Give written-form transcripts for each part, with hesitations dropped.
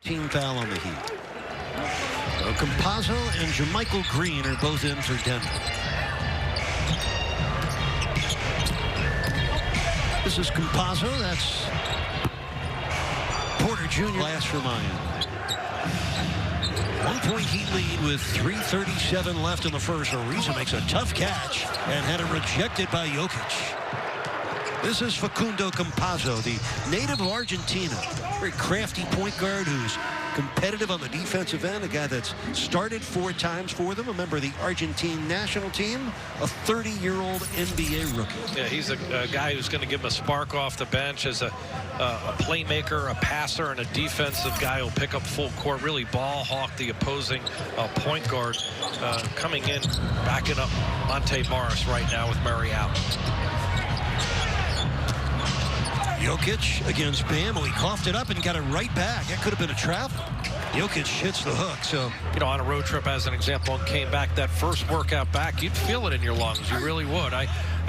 Team foul on the Heat. So Campazzo and Jermichael Green are both in for Denver. This is Campazzo. That's Porter Jr. last for Miami. 1-point Heat lead with 3:37 left in the first. Ariza makes a tough catch and had it rejected by Jokic. This is Facundo Campazzo, the native of Argentina. Very crafty point guard who's competitive on the defensive end. A guy that's started 4 times for them. A member of the Argentine national team. A 30-year-old NBA rookie. Yeah, he's a guy who's going to give him a spark off the bench as a playmaker, a passer, and a defensive guy who'll pick up full court, really ball hawk the opposing point guard. Coming in, backing up Monte Morris right now with Murray out. Jokic against Bam. He coughed it up and got it right back. That could have been a travel. Jokic hits the hook. So, you know, on a road trip, as an example, and came back that first workout back, you'd feel it in your lungs. You really would. I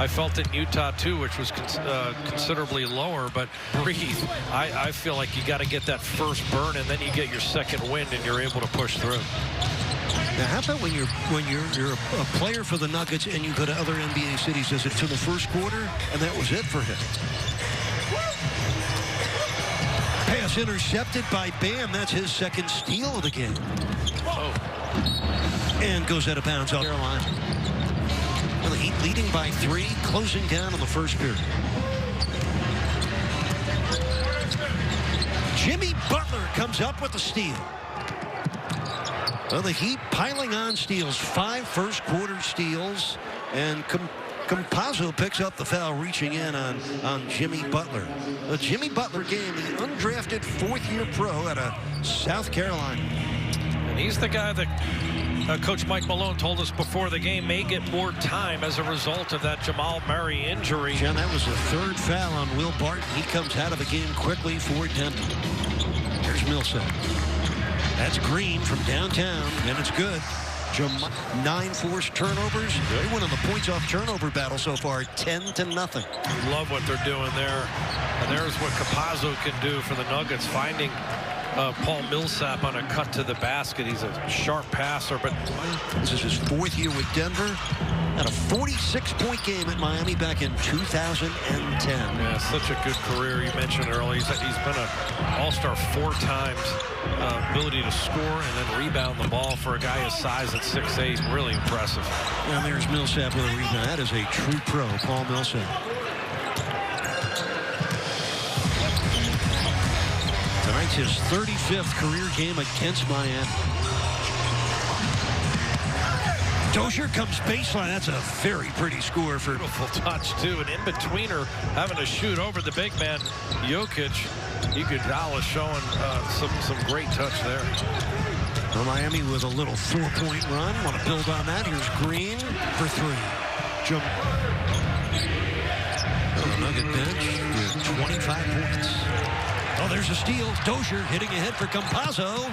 felt it in Utah too, which was considerably lower, but breathe. I feel like you got to get that first burn, and then you get your second wind, and you're able to push through. Now, how about when you're a player for the Nuggets and you go to other NBA cities? Does it to the first quarter, and that was it for him? Pass intercepted by Bam. That's his second steal of the game. Oh. And goes out of bounds off Carolina. Well, the Heat leading by 3, closing down in the first period. Jimmy Butler comes up with the steal. Well, the Heat piling on steals. 5 first-quarter steals. And Campazzo picks up the foul, reaching in on Jimmy Butler. The Jimmy Butler game, the undrafted 4th-year pro out of South Carolina. And he's the guy that Coach Mike Malone told us before the game may get more time as a result of that Jamal Murray injury. John, that was the 3rd foul on Will Barton. He comes out of the game quickly for Denver. Here's Millsap. That's Green from downtown, and it's good. 9 forced turnovers. They won on the points off turnover battle so far, 10-0. Love what they're doing there. And there's what Campazzo can do for the Nuggets, finding Paul Millsap on a cut to the basket. He's a sharp passer, but this is his 4th year with Denver. Had a 46-point game at Miami back in 2010. Yeah, such a good career. You mentioned earlier, he's been an all-star 4 times. Ability to score and then rebound the ball for a guy his size at 6'8", really impressive. And there's Millsap with a rebound. That is a true pro, Paul Millsap. Tonight's his 35th career game against Miami. Dozier comes baseline. That's a very pretty score for... Beautiful touch, too. And in-betweener having to shoot over the big man, Jokic. Iguodala showing some great touch there. Well, Miami with a little 4-point run. Want to build on that. Here's Green for 3. The Nugget bench with 25 points. Oh, there's a steal. Dozier hitting ahead for Campazzo.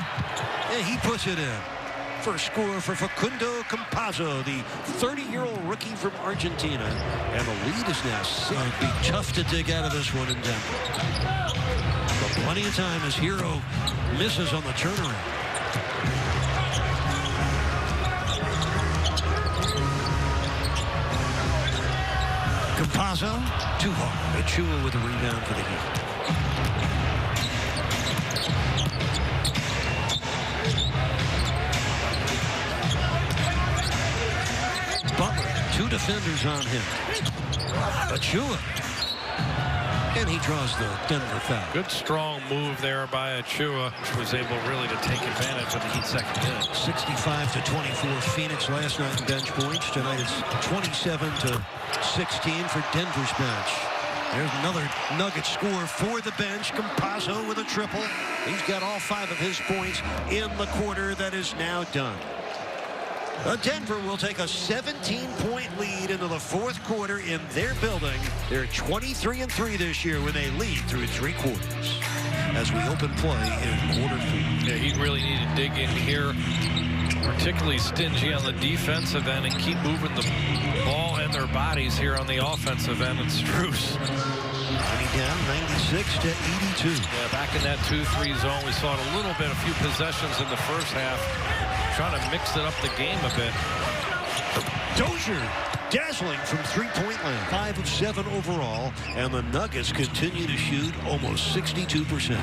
Yeah, he puts it in. First score for Facundo Campazzo, the 30-year-old rookie from Argentina. And the lead is now 6. It'll be tough to dig out of this one in Denver. But plenty of time as Hero misses on the turnaround. Campazzo, too hard. Achua with a rebound for the Heat. Butler, 2 defenders on him. Achua. And he draws the Denver foul. Good strong move there by Achua, which was able really to take advantage of the Heat's second hit. 65-24 Phoenix last night in bench points. Tonight it's 27-16 for Denver's bench. There's another Nugget score for the bench. Campazzo with a triple. He's got all 5 of his points in the quarter that is now done. Denver will take a 17-point lead into the 4th quarter in their building. They're 23-3 this year when they lead through 3 quarters. As we open play in quarter 4. Yeah, he really needed to dig in here. Particularly stingy on the defensive end and keep moving the ball and their bodies here on the offensive end. And Strus And he down 96 to 82. Yeah, back in that 2-3 zone, we saw it a little bit, a few possessions in the first half, trying to mix it up the game a bit. Dozier dazzling from three-point land. 5 of 7 overall, and the Nuggets continue to shoot almost 62%.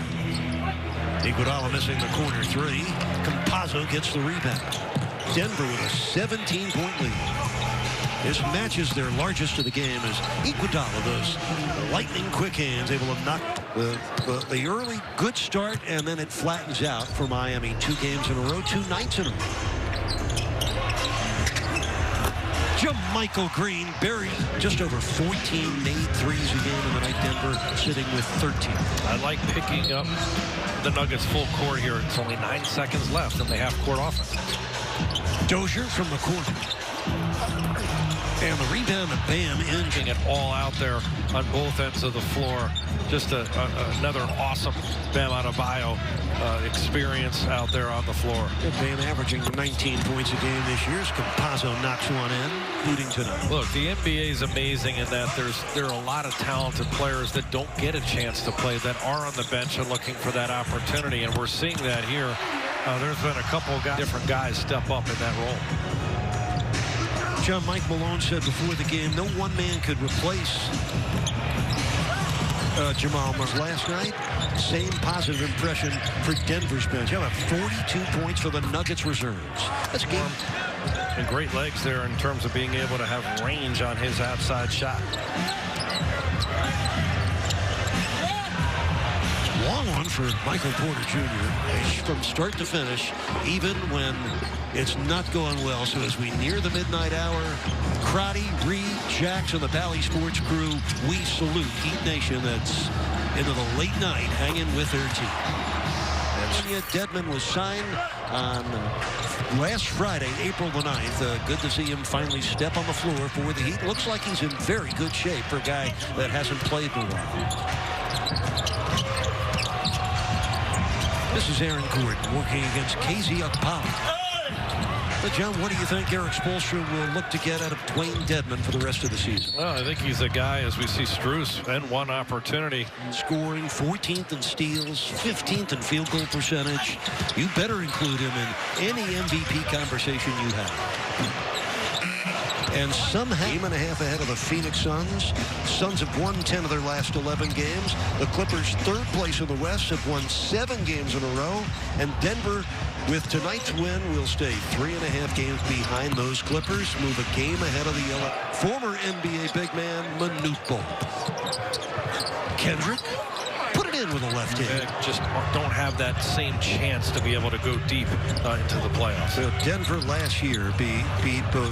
Iguodala missing the corner three. Campazzo gets the rebound. Denver with a 17-point lead. This matches their largest of the game as Iguodala, those lightning quick hands, able to knock the early good start, and then it flattens out for Miami. 2 games in a row, 2 nights in a row. Michael Green buried just over 14 made threes a game in the night. Denver sitting with 13. I like picking up the Nuggets full court here. It's only 9 seconds left in the half-court offense. Dozier from the corner. And the rebound of Bam in. It all out there on both ends of the floor. Just another awesome Bam Adebayo experience out there on the floor. Bam averaging 19 points a game this year. Campazzo knocks one in, including tonight. Look, the NBA is amazing in that there are a lot of talented players that don't get a chance to play, that are on the bench and looking for that opportunity, and we're seeing that here. There's been a couple of different guys step up in that role. Mike Malone said before the game, no one man could replace Jamal Murray. Last night, same positive impression for Denver's bench. How about 42 points for the Nuggets reserves? That's a game. And great legs there in terms of being able to have range on his outside shot. Long one for Michael Porter Jr. from start to finish, even when it's not going well. So as we near the midnight hour, Crotty, Reed, Jackson, the Bally Sports crew, we salute Heat Nation that's into the late night hanging with their team. And Dedmon was signed on last Friday, April the 9th. Good to see him finally step on the floor for the Heat. Looks like he's in very good shape for a guy that hasn't played in a while. This is Aaron Gordon working against KZ Okpala. But John, what do you think Eric Spoelstra will look to get out of Dwayne Dedmon for the rest of the season? Well, I think he's a guy, as we see Strus and one opportunity. Scoring 14th in steals, 15th in field goal percentage. You better include him in any MVP conversation you have. And somehow, game and a half ahead of the Phoenix Suns. Suns have won 10 of their last 11 games. The Clippers, 3rd place in the West, have won 7 games in a row. And Denver, with tonight's win, will stay 3.5 games behind those Clippers. Move a game ahead of the yellow. Former NBA big man, Manute Bol. Kendrick. Put it in with a left hand. Just don't have that same chance to be able to go deep into the playoffs. So Denver last year beat both